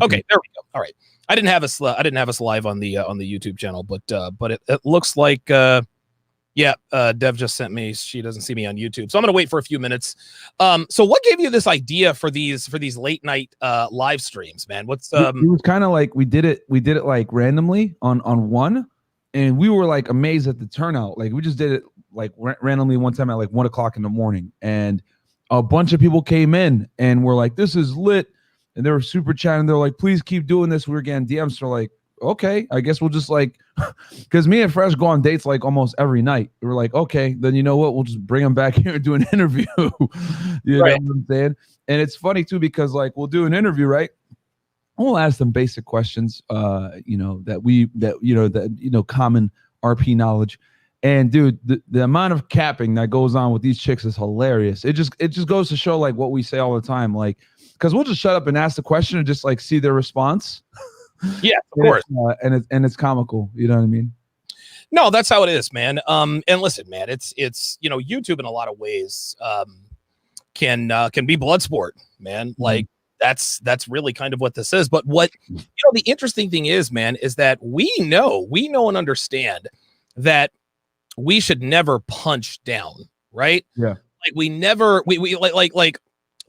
Okay, there we go. All right. I didn't have us live on the YouTube channel, but it looks like Dev just sent me. She doesn't see me on YouTube, so I'm gonna wait for a few minutes. So what gave you this idea for these late night live streams, man? What's It was kind of like we did it like randomly on one, and we were like amazed at the turnout. Like we just did it like randomly one time at like 1 o'clock in the morning, and a bunch of people came in and were like, "This is lit." And they were super chatting. They're like, please keep doing this. We were getting DMs. So like, okay, I guess we'll just like, because me and Fresh go on dates like almost every night. We were like, okay, then you know what? We'll just bring them back here and do an interview. You know what I'm saying? And it's funny too, because like we'll do an interview, right? We'll ask them basic questions, common RP knowledge. And dude, the amount of capping that goes on with these chicks is hilarious. It just goes to show like what we say all the time, like, because we'll just shut up and ask the question and just like see their response. Yeah, of course. And it's comical. You know what I mean? No, that's how it is, man. And listen, man, it's YouTube in a lot of ways can be blood sport, man. Mm-hmm. Like that's really kind of what this is. But what the interesting thing is, man, is that we know and understand that we should never punch down, right? Yeah. Like we never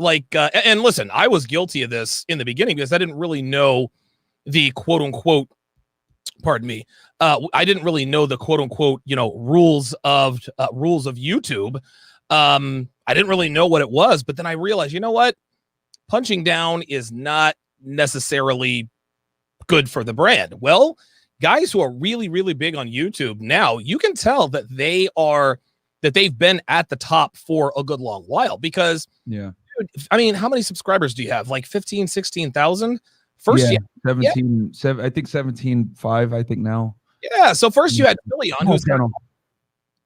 and listen, I was guilty of this in the beginning because I didn't really know the quote unquote, pardon me. I didn't really know the quote unquote, rules of YouTube. I didn't really know what it was, but then I realized, you know what? Punching down is not necessarily good for the brand. Well, guys who are really, really big on YouTube now, you can tell that they've been at the top for a good long while because I mean, how many subscribers do you have? Like 15, 16,000? First, 17, I think 17.5, I think now. Yeah. So first you had Phillion, who's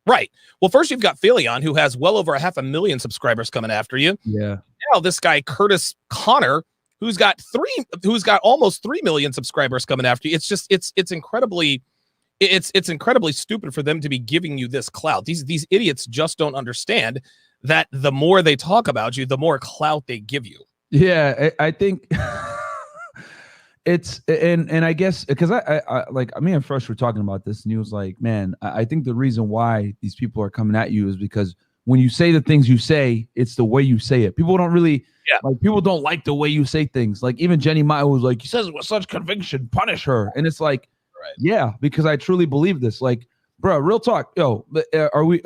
right. Well, first you've got Phillion, who has well over 500,000 subscribers coming after you. Yeah. Now this guy, Curtis Connor, who's got almost 3 million subscribers coming after you. It's just, it's incredibly stupid for them to be giving you this clout. These idiots just don't understand that the more they talk about you, the more clout they give you. Yeah, I think it's and I guess because I like me and Fresh were talking about this, and he was like, man, I think the reason why these people are coming at you is because when you say the things you say, it's the way you say it. People don't really like people don't like the way you say things. Like even Jenny Maya was like, he says it with such conviction, punish her. And it's like, yeah, because I truly believe this. Like, bro, real talk. Yo, are we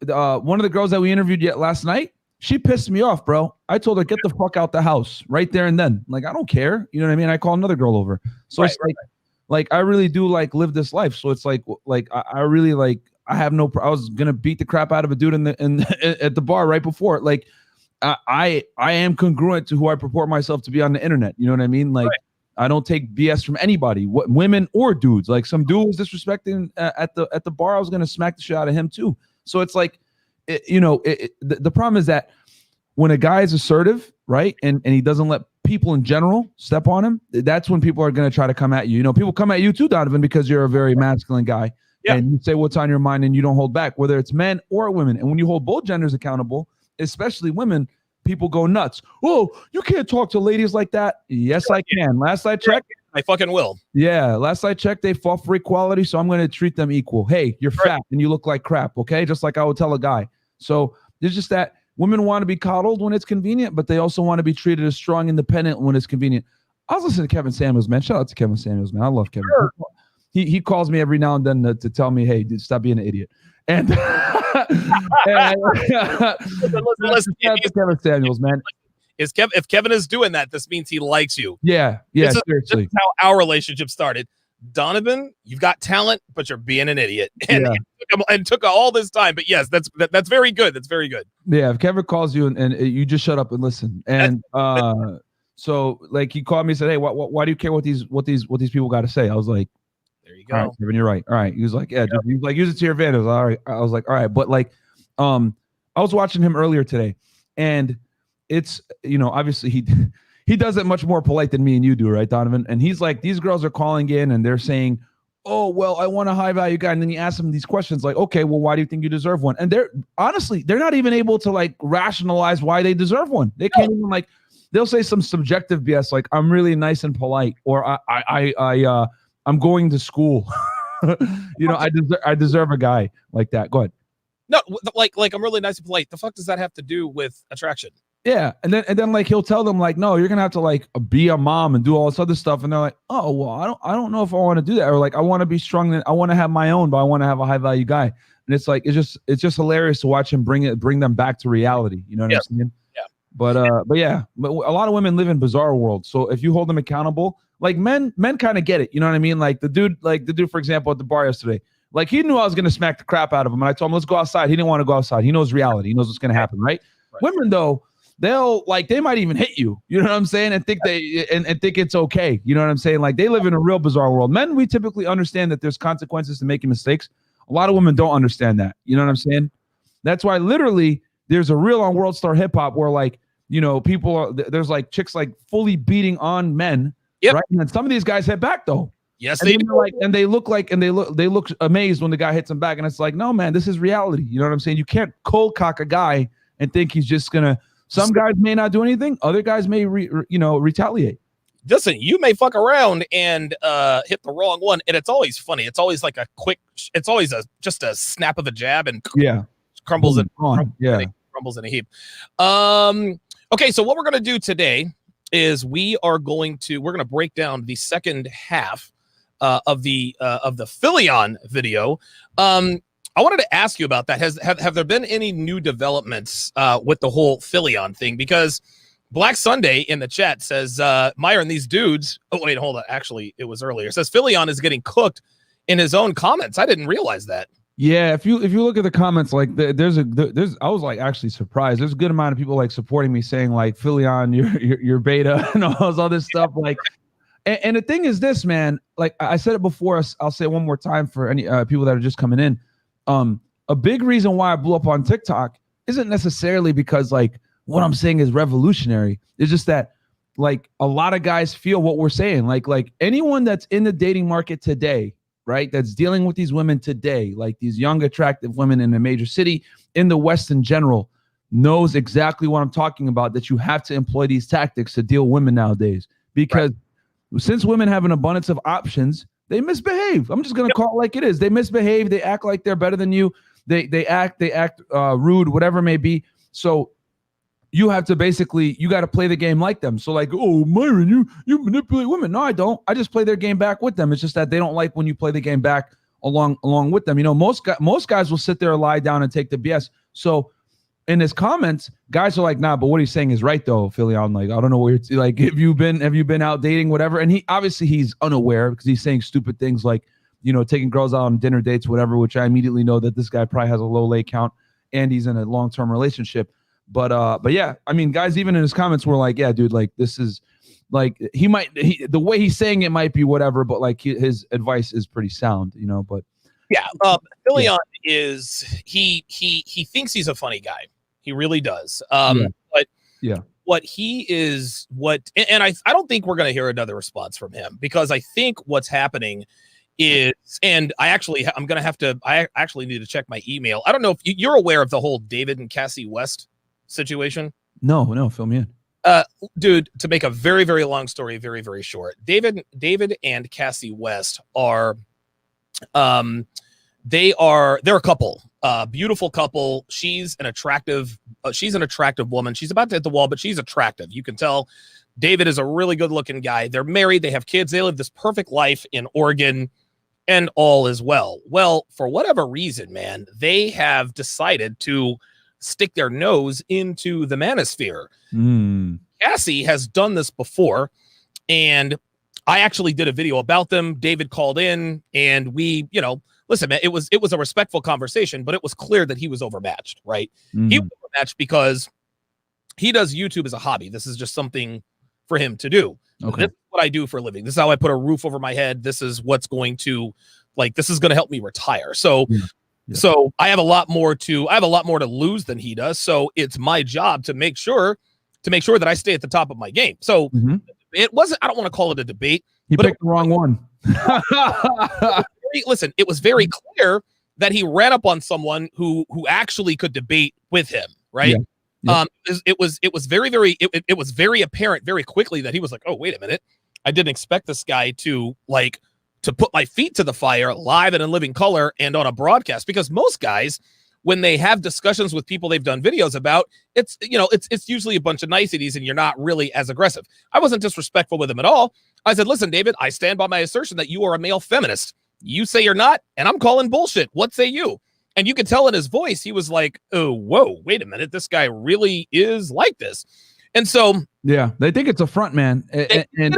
one of the girls that we interviewed last night, she pissed me off, bro. I told her, get the fuck out the house right there and then. Like, I don't care. You know what I mean? I call another girl over. So it's like I really do like live this life. So it's like I really like, I have no, I was going to beat the crap out of a dude at the bar right before. Like I am congruent to who I purport myself to be on the internet. You know what I mean? Like I don't take BS from anybody, women or dudes. Like some dude was disrespecting at the bar. I was going to smack the shit out of him too. So it's like, the problem is that when a guy is assertive, right, and he doesn't let people in general step on him, that's when people are going to try to come at you. You know, people come at you too, Donovan, because you're a very masculine guy. Yeah. And you say what's on your mind and you don't hold back, whether it's men or women. And when you hold both genders accountable, especially women, people go nuts. Oh, you can't talk to ladies like that. Yes, I can. Last I checked, I fucking will. Yeah, last I checked, they fought for equality, so I'm going to treat them equal. Hey, you're fat and you look like crap, okay? Just like I would tell a guy. So there's just that women want to be coddled when it's convenient, but they also want to be treated as strong, independent when it's convenient. I was listening to Kevin Samuels, man. Shout out to Kevin Samuels, man. I love Kevin. Sure. He calls me every now and then to tell me, hey, dude, stop being an idiot. And, listen, Kevin Samuels, man. If Kevin is doing that, this means he likes you. Yeah, seriously. This is how our relationship started. Donovan, you've got talent, but you're being an idiot. And it took all this time. But yes, that's very good. That's very good. Yeah, if Kevin calls you and you just shut up and listen. And so like he called me and said, hey, why do you care what these people got to say? I was like, there you go. All right, Kevin, you're right. All right. He was like, yeah, he was like, use it to your advantage. All right. I was like, all right. But like, I was watching him earlier today, and it's, obviously he does it much more polite than me and you do, right, Donovan? And he's like, these girls are calling in and they're saying, oh, well, I want a high value guy. And then you ask them these questions like, okay, well, why do you think you deserve one? And they're not even able to like rationalize why they deserve one. They can't even like, they'll say some subjective BS like I'm really nice and polite, or I'm going to school. I deserve a guy like that. Go ahead. No, like I'm really nice and polite. The fuck does that have to do with attraction? Yeah, and then like he'll tell them like, no, you're gonna have to like be a mom and do all this other stuff, and they're like, oh well, I don't know if I want to do that, or like I want to be strong, I want to have my own, but I want to have a high value guy, and it's like it's just hilarious to watch him bring them back to reality. You know what I'm saying? Yeah. But a lot of women live in bizarre worlds. So if you hold them accountable, like men kind of get it. You know what I mean? Like the dude, for example, at the bar yesterday, like he knew I was gonna smack the crap out of him, and I told him let's go outside. He didn't want to go outside. He knows reality. He knows what's gonna happen, right? Women though. They might even hit you, you know what I'm saying, and think and think it's okay, you know what I'm saying? Like they live in a real bizarre world. Men, we typically understand that there's consequences to making mistakes. A lot of women don't understand that, you know what I'm saying? That's why literally there's a reel on World Star Hip Hop where like, you know, there's like chicks like fully beating on men, right? And then some of these guys hit back though. Yes, and they look amazed when the guy hits them back, and it's like, no man, this is reality. You know what I'm saying? You can't cold cock a guy and think he's just gonna. Some guys may not do anything. Other guys may, retaliate. Listen, you may fuck around and hit the wrong one, and it's always funny. It's always like it's always just a snap of a jab and crumbles in a heap. Okay, so what we're gonna do today is we're gonna break down the second half of the Phillion video. I wanted to ask you about that. Have there been any new developments with the whole Phillion thing? Because Black Sunday in the chat says, Myron, these dudes. Oh, wait, hold on. Actually, it was earlier. It says Phillion is getting cooked in his own comments. I didn't realize that. Yeah, if you look at the comments, like there's I was like actually surprised. There's a good amount of people like supporting me, saying like Phillion, you're beta and all this stuff. Like, and the thing is this, man. Like I said it before. I'll say it one more time for any people that are just coming in. A big reason why I blew up on TikTok isn't necessarily because like what I'm saying is revolutionary. It's just that like a lot of guys feel what we're saying. Like anyone that's in the dating market today, right? That's dealing with these women today, like these young, attractive women in a major city, in the West in general, knows exactly what I'm talking about, that you have to employ these tactics to deal with women nowadays. Because since women have an abundance of options, they misbehave. I'm just going to call it like it is. They misbehave. They act like they're better than you. They act rude, whatever it may be. So you have to you got to play the game like them. So like, oh, Myron, you manipulate women. No, I don't. I just play their game back with them. It's just that they don't like when you play the game back along with them. You know, most guys will sit there, lie down, and take the BS. So in his comments, guys are like, nah, but what he's saying is right though, Phillion. Like, I don't know what you're like. Have you been out dating, whatever? And he's unaware because he's saying stupid things like, you know, taking girls out on dinner dates, whatever, which I immediately know that this guy probably has a low lay count and he's in a long-term relationship. But yeah, I mean, guys, even in his comments were like, yeah, dude, like this is like, the way he's saying it might be whatever, but like his advice is pretty sound, you know, but yeah, Phillion is he thinks he's a funny guy. He really does. But what he is, and I don't think we're going to hear another response from him, because I think what's happening is, and I actually need to check my email. I don't know if you're aware of the whole David and Cassie West situation. No, fill me in. Dude, to make a very, very long story very, very short, David and Cassie West are they're a couple, beautiful couple. She's an attractive woman. She's about to hit the wall, but she's attractive. You can tell. David is a really good looking guy. They're married. They have kids. They live this perfect life in Oregon and all is well. Well, for whatever reason, man, they have decided to stick their nose into the manosphere. Cassie has done this before, and I actually did a video about them. David called in, and we, listen, man, it was a respectful conversation, but it was clear that he was overmatched, right? He was overmatched because he does YouTube as a hobby. This is just something for him to do. Okay. This is what I do for a living. This is how I put a roof over my head. This is what's going to, this is going to help me retire. So, so I have a lot more to lose than he does. So it's my job to make sure that I stay at the top of my game. So it wasn't, I don't want to call it a debate. He picked the wrong one. Listen, it was very clear that he ran up on someone who actually could debate with him, right? Yep. It was very apparent very quickly that he was like, oh, wait a minute. I didn't expect this guy to put my feet to the fire live and in living color and on a broadcast, because most guys, when they have discussions with people they've done videos about, it's usually a bunch of niceties and you're not really as aggressive. I wasn't disrespectful with him at all. I said, listen, David, I stand by my assertion that you are a male feminist. You say you're not, and I'm calling bullshit. What say you? And you could tell in his voice, he was like, oh, whoa, wait a minute. This guy really is like this. And so, yeah, they think it's a front, man. And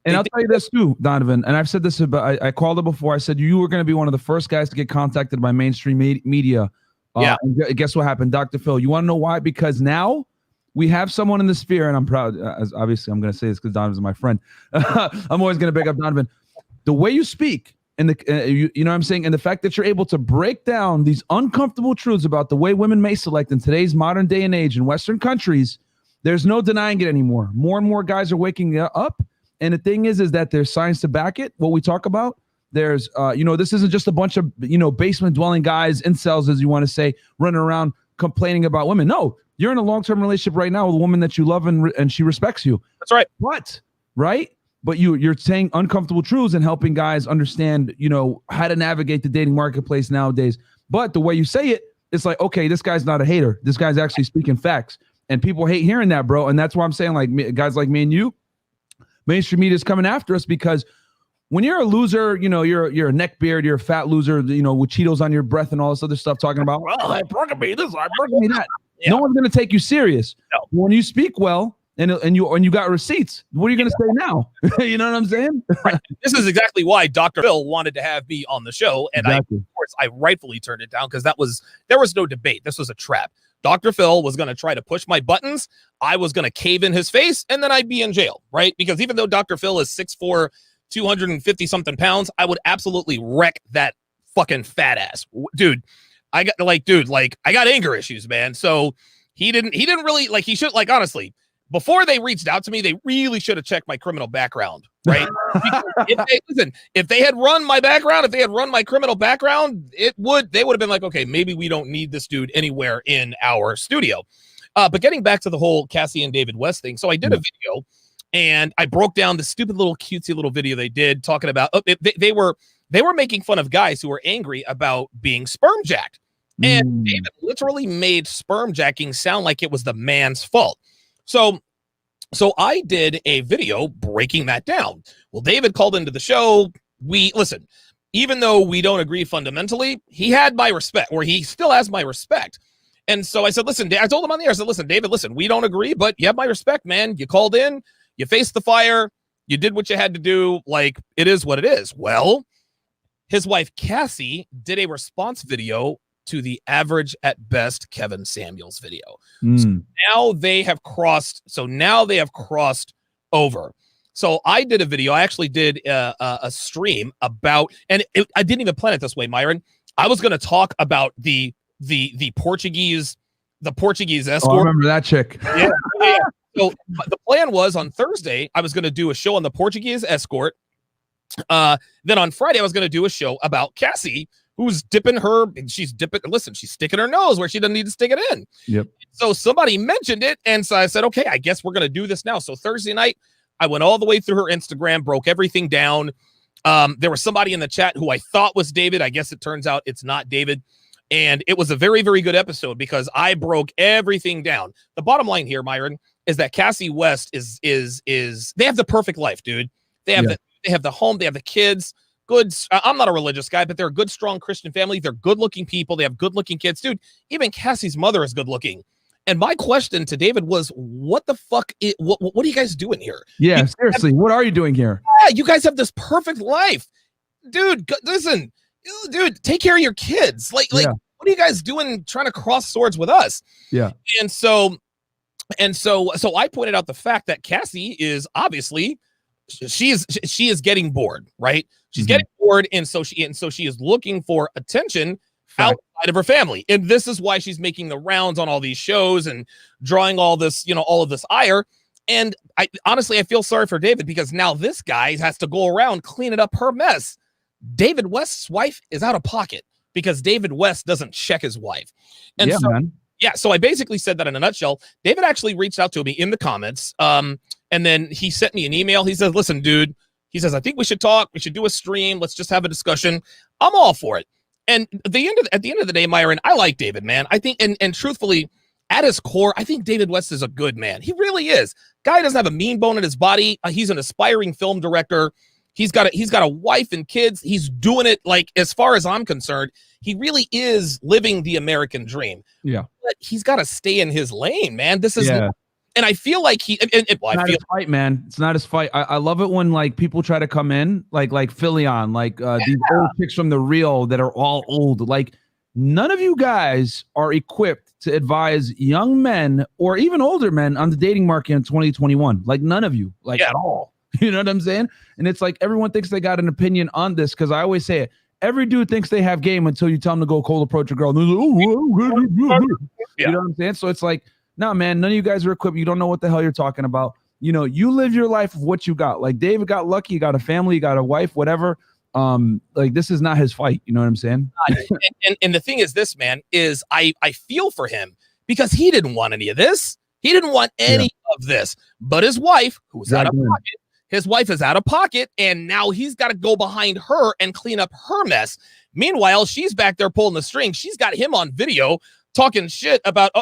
I'll tell you this too, Donovan. And I've said this about, I called it before. I said, you were going to be one of the first guys to get contacted by mainstream media. And guess what happened? Dr. Phil, you want to know why? Because now we have someone in the sphere, and I'm proud, as obviously I'm going to say this because Donovan's my friend. I'm always going to big up Donovan. The way you speak, and you know what I'm saying, and the fact that you're able to break down these uncomfortable truths about the way women may select in today's modern day and age in Western countries, there's no denying it anymore. More and more guys are waking up. And the thing is that there's science to back it. What we talk about, there's, this isn't just a bunch of, basement dwelling guys, incels, as you want to say, running around complaining about women. No, you're in a long-term relationship right now with a woman that you love and she respects you. That's right. But you're saying uncomfortable truths and helping guys understand, how to navigate the dating marketplace nowadays. But the way you say it, it's like, okay, this guy's not a hater. This guy's actually speaking facts. And people hate hearing that, bro. And that's why I'm saying, like, guys like me and you, mainstream media is coming after us, because when you're a loser, you're a neckbeard, you're a fat loser, with Cheetos on your breath and all this other stuff, talking about, well, I broke me this, I broke me that. Yeah. No one's going to take you serious. No. When you speak well and you got receipts, what are you going to say now? You know what I'm saying? Right. This is exactly why Dr. Phil wanted to have me on the show. And exactly. I rightfully turned it down, because there was no debate. This was a trap. Dr. Phil was going to try to push my buttons. I was going to cave in his face, and then I'd be in jail, right? Because even though Dr. Phil is 6'4", 250 something pounds, I would absolutely wreck that fucking fat ass. Dude, I got anger issues, man. So he didn't really, he should, honestly, before they reached out to me, they really should have checked my criminal background, right? If they had run my background, if they had run my criminal background, they would have been like, okay, maybe we don't need this dude anywhere in our studio. But getting back to the whole Cassie and David West thing. So I did a video and I broke down the stupid little cutesy little video they did talking about, they were making fun of guys who were angry about being sperm jacked. And David literally made sperm jacking sound like it was the man's fault. So I did a video breaking that down. Well, David called into the show. Even though we don't agree fundamentally, he had my respect, or he still has my respect. And so I said, listen, I told him on the air, I said, listen, David, we don't agree, but you have my respect, man. You called in, you faced the fire, you did what you had to do. It is what it is. Well, his wife, Cassie, did a response video to the Average at Best Kevin Samuels video. So now they have crossed over. So I did a video. I actually did a stream about, and I didn't even plan it this way, Myron. I was going to talk about the Portuguese escort. Oh, I remember that chick. Yeah. So the plan was on Thursday, I was going to do a show on the Portuguese escort. Then on Friday, I was going to do a show about Cassie, who's she's sticking her nose where she doesn't need to stick it in. Yep. So somebody mentioned it. And so I said, okay, I guess we're going to do this now. So Thursday night, I went all the way through her Instagram, broke everything down. There was somebody in the chat who I thought was David. I guess it turns out it's not David. And it was a very, very good episode because I broke everything down. The bottom line here, Myron, is that Cassie West is they have the perfect life, dude. They have the home, they have the kids. Good. I'm not a religious guy, but they're a good, strong Christian family. They're good-looking people. They have good-looking kids, dude. Even Cassie's mother is good-looking. And my question to David was, what the fuck? What are you guys doing here? Yeah, seriously, what are you doing here? Yeah, you guys have this perfect life, dude. Listen, dude, take care of your kids. What are you guys doing trying to cross swords with us? Yeah. And so I pointed out the fact that Cassie is obviously she is getting bored, right? She's getting bored, and so she is looking for attention outside of her family. And this is why she's making the rounds on all these shows and drawing all this, all of this ire. And I honestly feel sorry for David because now this guy has to go around cleaning up her mess. David West's wife is out of pocket because David West doesn't check his wife. And yeah, so, man. Yeah, so I basically said that in a nutshell. David actually reached out to me in the comments, and then he sent me an email. He says, "Listen, dude," he says, "I think we should talk. We should do a stream. Let's just have a discussion." I'm all for it. And at the end of the day, Myron, I like David, man. I think, and truthfully, at his core, I think David West is a good man. He really is. Guy doesn't have a mean bone in his body. He's an aspiring film director. He's got a wife and kids. He's doing it, like, as far as I'm concerned, he really is living the American dream. Yeah. But he's got to stay in his lane, man. This is, and I feel like well, I feel his fight, man. It's not his fight. I love it when, like, people try to come in, like Phillion, like these old chicks from the Real that are all old. Like, none of you guys are equipped to advise young men or even older men on the dating market in 2021. Like, none of you, like, at all. You know what I'm saying? And it's like everyone thinks they got an opinion on this, because I always say it. Every dude thinks they have game until you tell them to go cold approach a girl. And they're like, you know what I'm saying? So it's like, no, man, none of you guys are equipped. You don't know what the hell you're talking about. You know, you live your life of what you got. Like, David got lucky. He got a family. He got a wife, whatever. Like, this is not his fight. You know what I'm saying? and the thing is this, man, is I feel for him, because he didn't want any of this. He didn't want any of this. But his wife, who was out of pocket, his wife is out of pocket, and now he's got to go behind her and clean up her mess. Meanwhile, she's back there pulling the string. She's got him on video talking shit about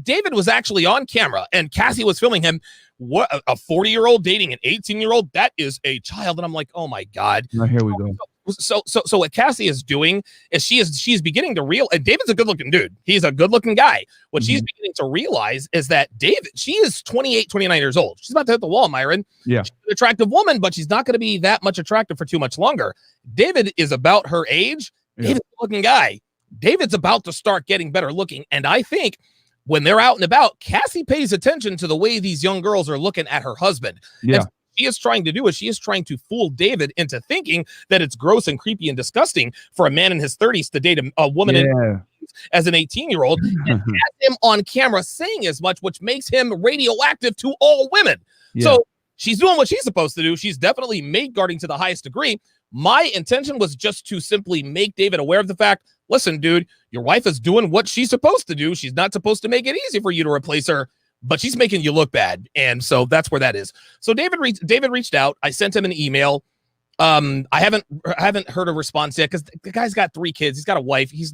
David was actually on camera, and Cassie was filming him. What, a 40-year-old dating an 18-year-old? That is a child. And I'm like, oh my God. Now, here we go. So what Cassie is doing is she's beginning to realize, and David's a good-looking dude. He's a good-looking guy. What she's beginning to realize is that David, she is 28, 29 years old. She's about to hit the wall, Myron. Yeah. She's an attractive woman, but she's not going to be that much attractive for too much longer. David is about her age. Yeah. David's a looking guy. David's about to start getting better looking. And I think when they're out and about, Cassie pays attention to the way these young girls are looking at her husband. Yeah. And she is trying to do is she is trying to fool David into thinking that it's gross and creepy and disgusting for a man in his 30s to date a woman as an 18-year-old and have him on camera saying as much, which makes him radioactive to all women. So she's doing what she's supposed to do. She's definitely mate guarding to the highest degree. My intention was just to simply make David aware of the fact, listen, dude, your wife is doing what she's supposed to do. She's not supposed to make it easy for you to replace her, but she's making you look bad. And so that's where that is. So David reached out. I sent him an email. I haven't heard a response yet, because the guy's got 3 kids. He's got a wife. He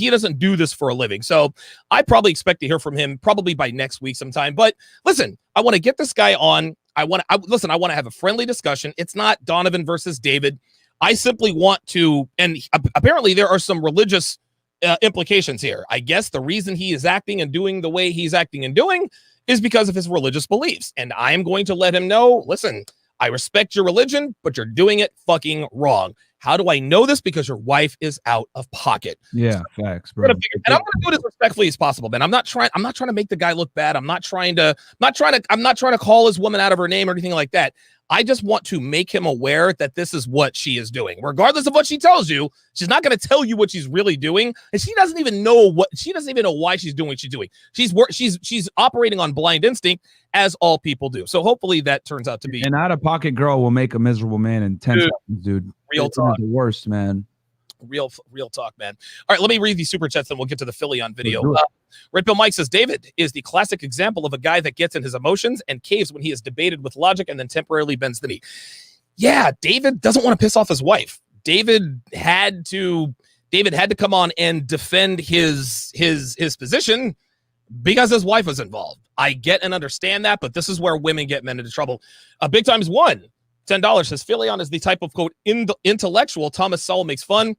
doesn't do this for a living. So I probably expect to hear from him probably by next week sometime. But listen, I want to get this guy on. I want to have a friendly discussion. It's not Donovan versus David. I simply want to, and apparently there are some religious implications here. I guess the reason he is acting and doing the way he's acting and doing is because of his religious beliefs. And I am going to let him know, listen, I respect your religion, but you're doing it fucking wrong. How do I know this? Because your wife is out of pocket. Yeah, facts, bro. And I'm going to do it as respectfully as possible, man. I'm not trying to make the guy look bad. I'm not trying to call his woman out of her name or anything like that. I just want to make him aware that this is what she is doing. Regardless of what she tells you, she's not going to tell you what she's really doing. And she doesn't even know why she's doing what she's doing. She's operating on blind instinct, as all people do. So hopefully that turns out to be an out-of-pocket girl will make a miserable man in 10 seconds, dude. Real talk. The worst, man. Real talk, man. All right, let me read these super chats, then we'll get to the Phillion video. Red Pill Mike says, David is the classic example of a guy that gets in his emotions and caves when he is debated with logic and then temporarily bends the knee. Yeah, David doesn't want to piss off his wife. David had to come on and defend his position because his wife was involved. I get and understand that, but this is where women get men into trouble. Big Times One, $10 says, Phillion is the type of, quote, intellectual Thomas Sowell makes fun,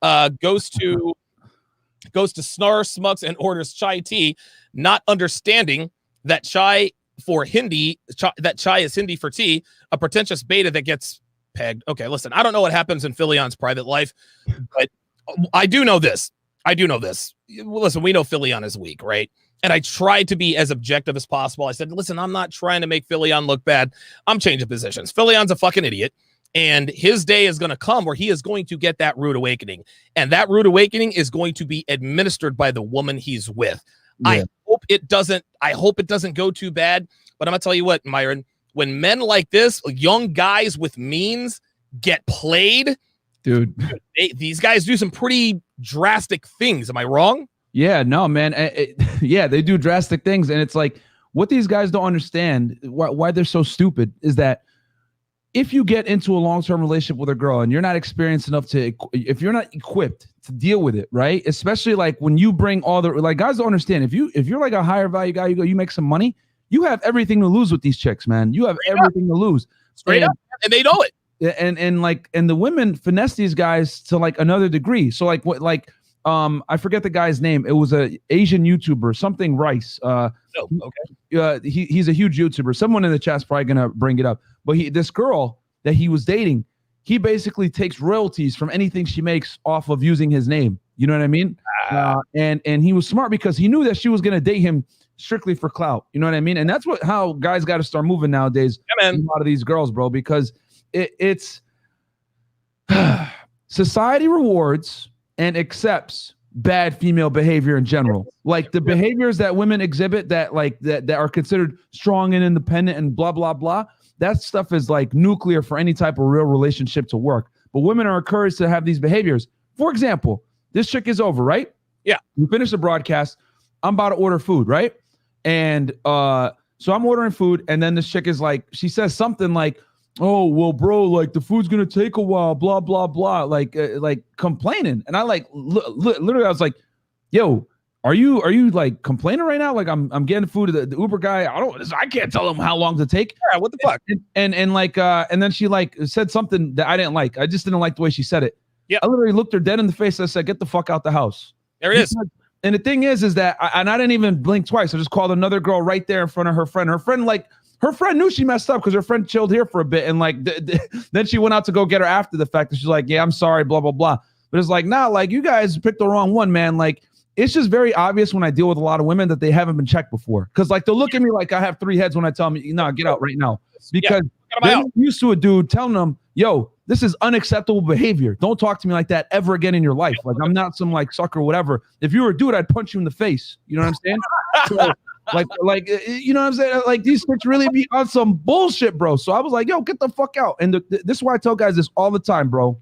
goes to Snar Smucks and orders chai tea, not understanding that chai is Hindi for tea, a pretentious beta that gets pegged. Okay, listen, I don't know what happens in Phillion's private life, but I do know this. Listen, we know Phillion is weak, right? And I tried to be as objective as possible. I said, listen, I'm not trying to make Phillion look bad. I'm changing positions. Phillion's a fucking idiot. And his day is going to come where he is going to get that rude awakening. And that rude awakening is going to be administered by the woman he's with. Yeah. I hope it doesn't go too bad. But I'm going to tell you what, Myron, when men like this, young guys with means, get played, dude, these guys do some pretty drastic things. Am I wrong? Yeah, no, man. Yeah, they do drastic things. And it's like, what these guys don't understand, why they're so stupid, is that if you get into a long-term relationship with a girl and you're not experienced enough to, if you're not equipped to deal with it, right? Especially like when you bring all the, like, guys don't understand, if you're like a higher value guy, you make some money, you have everything to lose with these chicks, man. You have everything to lose. Straight up. And they know it. And the women finesse these guys to like another degree. So like what, like, I forget the guy's name. It was a Asian YouTuber, something Rice. Okay. He's a huge YouTuber. Someone in the chat's probably gonna bring it up. But this girl that he was dating, he basically takes royalties from anything she makes off of using his name. You know what I mean? And he was smart because he knew that she was gonna date him strictly for clout. You know what I mean? And that's how guys got to start moving nowadays. Yeah, man. A lot of these girls, bro, because it's society rewards and accepts bad female behavior in general. Like the behaviors that women exhibit that are considered strong and independent and blah, blah, blah. That stuff is like nuclear for any type of real relationship to work. But women are encouraged to have these behaviors. For example, this chick is over, right? Yeah. We finish the broadcast. I'm about to order food, right? And so I'm ordering food. And then this chick is like, she says something like, oh, well, bro, like the food's going to take a while, blah, blah, blah, like complaining. And I like, literally, I was like, yo, are you like complaining right now? Like I'm getting food to the Uber guy. I can't tell him how long to take. Yeah, what the fuck? And like, and then she like said something that I didn't like. I just didn't like the way she said it. Yeah. I literally looked her dead in the face. I said, get the fuck out the house. There it is. And the thing is that I didn't even blink twice. I just called another girl right there in front of her friend. Her friend knew she messed up because her friend chilled here for a bit. And like, then she went out to go get her after the fact. And she's like, yeah, I'm sorry, blah, blah, blah. But it's like, nah, like you guys picked the wrong one, man. Like, it's just very obvious when I deal with a lot of women that they haven't been checked before. Cause like, they'll look at me like I have 3 heads when I tell them, no, get out right now. Because they're used to a dude telling them, yo, this is unacceptable behavior. Don't talk to me like that ever again in your life. Like, I'm not some like sucker or whatever. If you were a dude, I'd punch you in the face. You know what I'm saying? So, like, you know what I'm saying? Like these chicks really be on some bullshit, bro. So I was like, yo, get the fuck out. And this is why I tell guys this all the time, bro.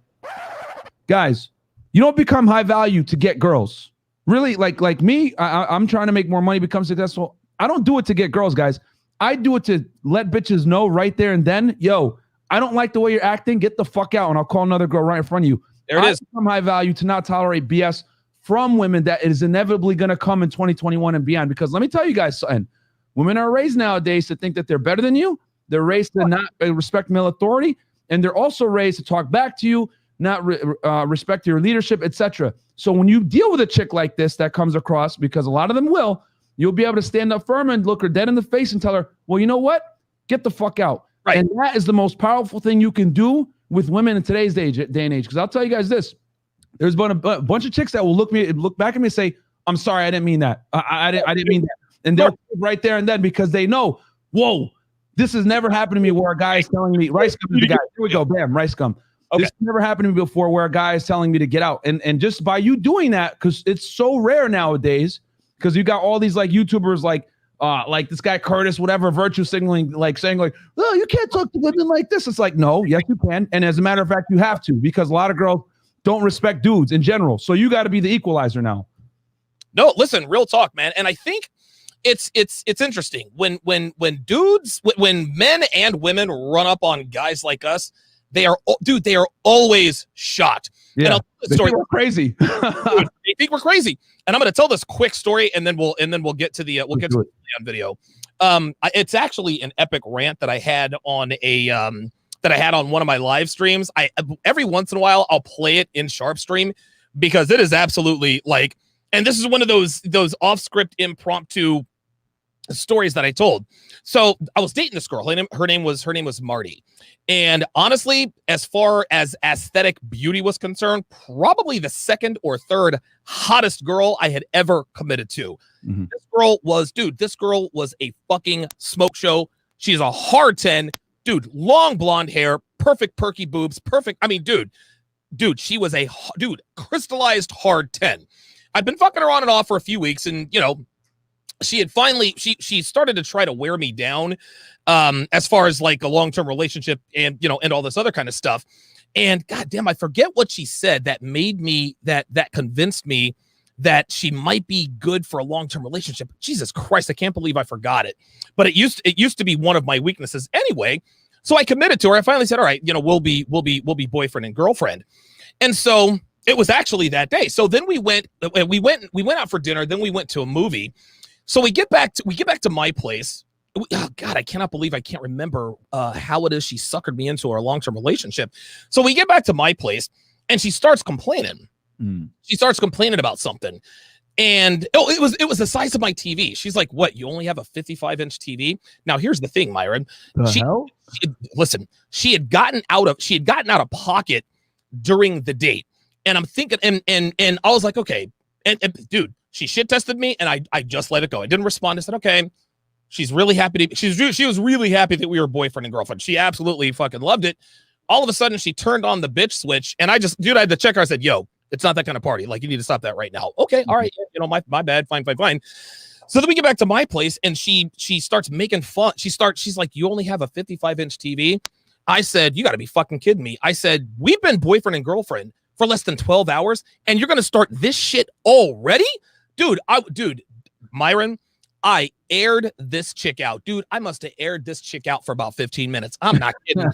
Guys, you don't become high value to get girls. Really, like me, I'm trying to make more money, become successful. I don't do it to get girls, guys. I do it to let bitches know right there and then, yo, I don't like the way you're acting. Get the fuck out, and I'll call another girl right in front of you. There it is. Become high value to not tolerate BS from women that is inevitably going to come in 2021 and beyond. Because let me tell you guys something. Women are raised nowadays to think that they're better than you. They're raised to not respect male authority. And they're also raised to talk back to you, not respect your leadership, etc. So when you deal with a chick like this that comes across, because a lot of them will, you'll be able to stand up firm and look her dead in the face and tell her, well, you know what? Get the fuck out. Right. And that is the most powerful thing you can do with women in today's day and age. Because I'll tell you guys this. There's been a bunch of chicks that will look back at me and say, I'm sorry, I didn't mean that. I didn't mean that. And they're right there and then because they know, whoa, this has never happened to me where a guy is telling me, Rice Gum is the guy. Here we go, bam, Rice Gum. Okay. This never happened to me before where a guy is telling me to get out. And just by you doing that, because it's so rare nowadays, because you got all these like YouTubers like this guy Curtis, whatever, virtue signaling, like saying like, oh, you can't talk to women like this. It's like, no, yes, you can. And as a matter of fact, you have to, because a lot of girls don't respect dudes in general. So you got to be the equalizer now. No, listen, real talk, man. And I think it's interesting when men and women run up on guys like us, they are always shocked. Yeah, and I'll tell the story. We're crazy. They think we're crazy. And I'm going to tell this quick story, and then we'll get to the video. It's actually an epic rant that I had on one of my live streams. Every once in a while I'll play it in Sharpe stream because it is absolutely like, and this is one of those off script impromptu stories that I told. So I was dating this girl. Her name was Marty. And honestly, as far as aesthetic beauty was concerned, probably the second or third hottest girl I had ever committed to. Mm-hmm. This girl was a fucking smoke show. She's a hard 10. Dude, long blonde hair, perfect perky boobs, perfect. I mean, dude, she was crystallized hard 10. I'd been fucking her on and off for a few weeks, and you know, she had finally she started to try to wear me down as far as like a long-term relationship and and all this other kind of stuff. And goddamn, I forget what she said that made me that convinced me that she might be good for a long-term relationship. Jesus Christ, I can't believe I forgot it. But it used to be one of my weaknesses anyway. So I committed to her. I finally said, all right, we'll be boyfriend and girlfriend. And so it was actually that day. So then we went out for dinner. Then we went to a movie. So we get back to my place. Oh God, I cannot believe I can't remember how it is she suckered me into our long-term relationship. So we get back to my place and she starts complaining. She starts complaining about something. And it was the size of my TV. She's like, what, you only have a 55-inch TV? Now here's the thing, Myron. Listen, she had gotten out of pocket during the date. And I'm thinking, and I was like, okay. And dude, she shit tested me and I just let it go. I didn't respond. I said, okay. She's really happy she was really happy that we were boyfriend and girlfriend. She absolutely fucking loved it. All of a sudden she turned on the bitch switch and I had to check her. I said, yo, it's not that kind of party. Like, you need to stop that right now. Okay. All right. My bad. Fine. So then we get back to my place and she starts making fun. She's like, you only have a 55-inch TV. I said, you got to be fucking kidding me. I said, we've been boyfriend and girlfriend for less than 12 hours and you're going to start this shit already? Dude, Myron, I aired this chick out. Dude, I must have aired this chick out for about 15 minutes. I'm not kidding.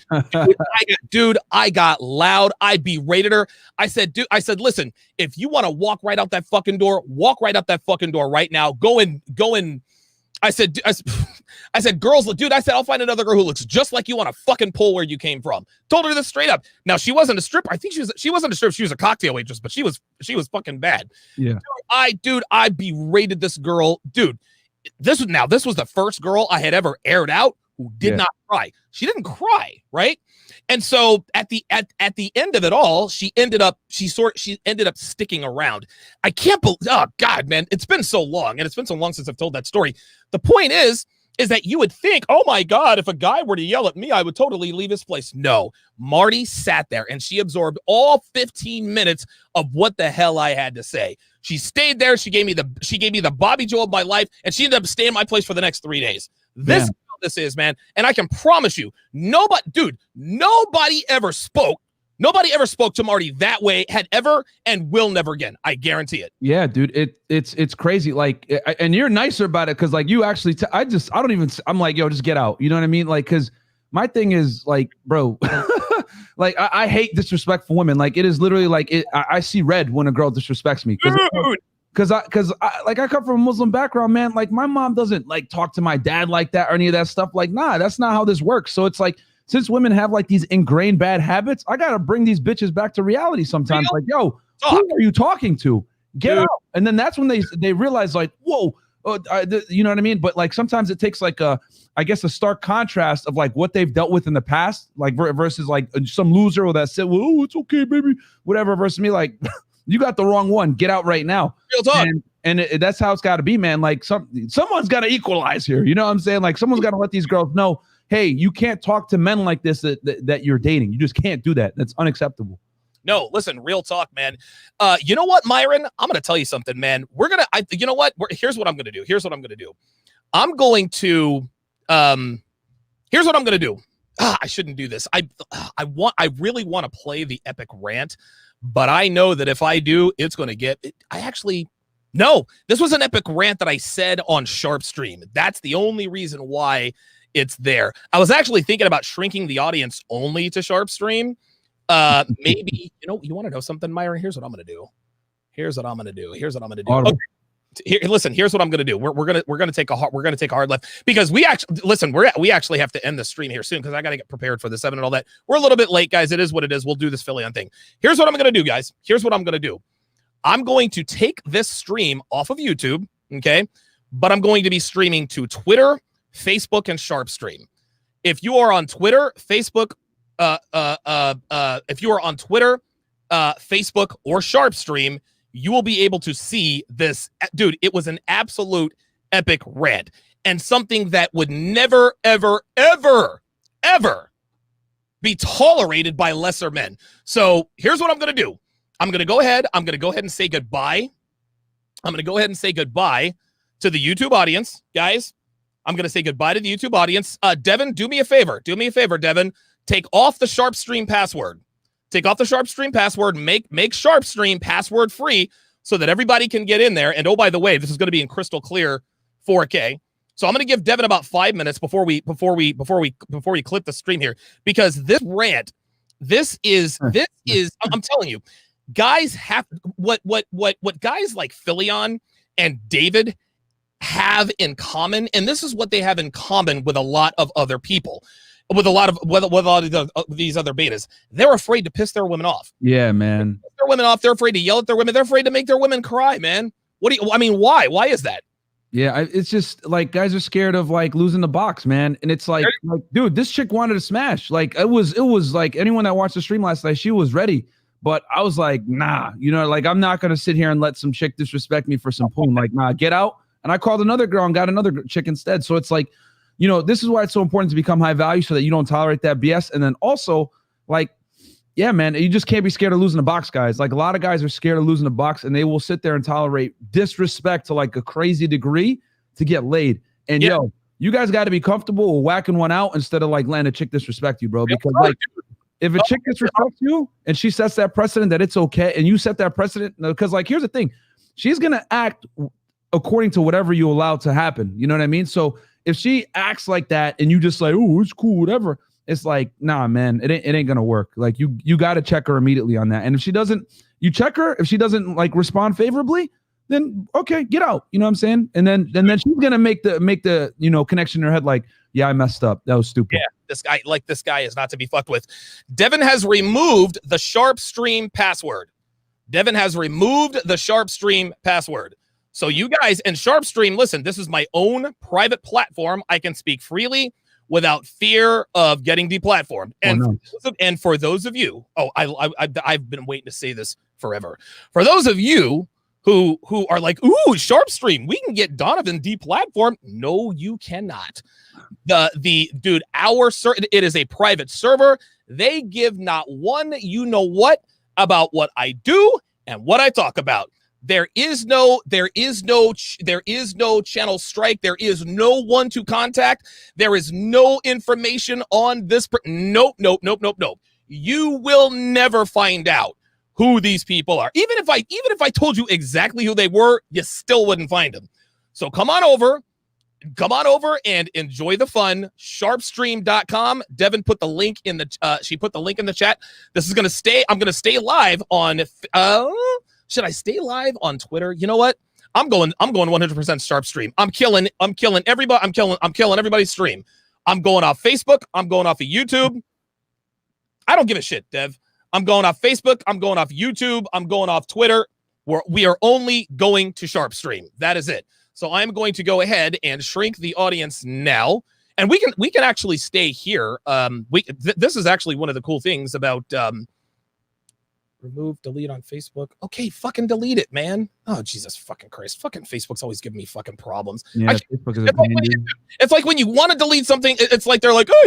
I got loud. I berated her. I said, listen, if you want to walk right out that fucking door, walk right out that fucking door right now. Go in. I said, girls, dude, I said, I'll find another girl who looks just like you on a fucking pole where you came from. Told her this straight up. Now, she wasn't a stripper. I think she wasn't a stripper. She was a cocktail waitress, but she was fucking bad. Yeah. I berated this girl. Dude, this was the first girl I had ever aired out who did not cry. She didn't cry, right? And so at the end of it all, she ended up sticking around. I can't believe, oh God, man, it's been so long, and it's been so long since I've told that story. The point is that you would think, oh my God, if a guy were to yell at me, I would totally leave his place. No, Marty sat there and she absorbed all 15 minutes of what the hell I had to say. She stayed there. She gave me the Bobby Joe of my life, and she ended up staying in my place for the next 3 days. This is, man. And I can promise you, nobody ever spoke to Marty that way, had ever, and will never again. I guarantee it. Yeah, dude, it's crazy. Like, and you're nicer about it because, like, you actually, I'm like, yo, just get out. You know what I mean? Like, because my thing is, like, bro, like, I hate disrespectful women. Like, it is literally like I see red when a girl disrespects me. Because I come from a Muslim background, man. Like, my mom doesn't like talk to my dad like that or any of that stuff. Like, nah, that's not how this works. So it's like, since women have like these ingrained bad habits, I gotta bring these bitches back to reality sometimes. Like, yo, who are you talking to? Get out. And then that's when they realize, like, whoa, you know what I mean? But like, sometimes it takes like a stark contrast of like what they've dealt with in the past, like versus like some loser that said, well, oh, it's okay, baby, whatever, versus me, like, you got the wrong one. Get out right now. Real talk. And that's how it's got to be, man. Like, someone's got to equalize here. You know what I'm saying? Like, someone's got to let these girls know, hey, you can't talk to men like this that you're dating. You just can't do that. That's unacceptable. No, listen, real talk, man. You know what, Myron? I'm going to tell you something, man. You know what? Here's what I'm going to do. Here's what I'm going to do. I shouldn't do this. I really want to play the epic rant, but I know that if I do, it's going to get it. No, this was an epic rant that I said on Sharpe stream. That's the only reason why it's there. I was actually thinking about shrinking the audience only to Sharpe stream. Maybe, you want to know something, Myron? Here's what I'm going to do. Okay. Listen, here's what I'm going to do. We're going to take a hard left because we actually have to end the stream here soon because I got to get prepared for the 7 and all that. We're a little bit late, guys. It is what it is. We'll do this Phillion thing. Here's what I'm going to do, guys. I'm going to take this stream off of YouTube, okay? But I'm going to be streaming to Twitter, Facebook, and Sharpe stream. If you are on Twitter, Facebook, Facebook, or Sharpe stream, you will be able to see this. Dude, it was an absolute epic rant and something that would never, ever, ever, ever be tolerated by lesser men. So here's what I'm going to do. I'm going to go ahead and say goodbye. I'm going to go ahead and say goodbye to the YouTube audience, guys. I'm going to say goodbye to the YouTube audience. Devin, do me a favor, Devin. Take off the Sharpe stream password. Make Sharpe stream password free so that everybody can get in there. And oh, by the way, this is going to be in crystal clear 4K. So I'm going to give Devin about 5 minutes before we clip the stream here, because this rant, this is I'm telling you, guys have what guys like Phillion and David have in common, and this is what they have in common with a lot of other people, with a lot of these other betas. They're afraid to piss their women off. Yeah, man. Their women off. They're afraid to yell at their women. They're afraid to make their women cry, man. Why? Why is that? Yeah, it's just like guys are scared of like losing the box, man. And it's like, dude, this chick wanted to smash. Like it was like anyone that watched the stream last night, she was ready. But I was like, nah, like I'm not gonna sit here and let some chick disrespect me for some poon. Like, nah, get out. And I called another girl and got another chick instead. So it's like, this is why it's so important to become high value so that you don't tolerate that BS. And then also, like, yeah, man, you just can't be scared of losing the box, guys. Like a lot of guys are scared of losing the box, and they will sit there and tolerate disrespect to like a crazy degree to get laid. And yo, you guys got to be comfortable with whacking one out instead of like letting a chick disrespect you, bro. Because like, if a chick disrespects you and she sets that precedent that it's okay, and you set that precedent, because like here's the thing, she's gonna act according to whatever you allow to happen. You know what I mean? So if she acts like that and you just like, oh, it's cool, whatever. It's like, nah, man, it ain't gonna work. Like you got to check her immediately on that. And if she doesn't, you check her. If she doesn't like respond favorably, then okay, get out. You know what I'm saying? And then she's gonna make the connection in her head like, yeah, I messed up. That was stupid. Yeah, this guy is not to be fucked with. Devin has removed the Sharpe stream password. So you guys and Sharpe stream, listen, this is my own private platform. I can speak freely without fear of getting deplatformed. And for those of you, I've been waiting to say this forever. For those of you who are like, ooh, Sharpe stream, we can get Donovan deplatformed. No, you cannot. Dude, it is a private server. They give not one what about what I do and what I talk about. There is no channel strike. There is no one to contact. There is no information on this. Nope. You will never find out who these people are. Even if I told you exactly who they were, you still wouldn't find them. So come on over and enjoy the fun. Sharpestream.com. Devin put the link in the she put the link in the chat. This is I'm gonna stay live on should I stay live on Twitter? You know what? I'm going 100% Sharpe stream. I'm killing everybody. I'm killing everybody's stream. I'm going off Facebook. I'm going off of YouTube. I don't give a shit, Dev. I'm going off Facebook. I'm going off YouTube. I'm going off Twitter. We are only going to Sharpe stream. That is it. So I'm going to go ahead and shrink the audience now, and we can actually stay here. This is actually one of the cool things about remove, delete on Facebook. Okay, fucking delete it, man. Oh, Jesus fucking Christ. Fucking Facebook's always giving me fucking problems. Yeah, Facebook is it's like when you want to delete something, it's like they're like, oh,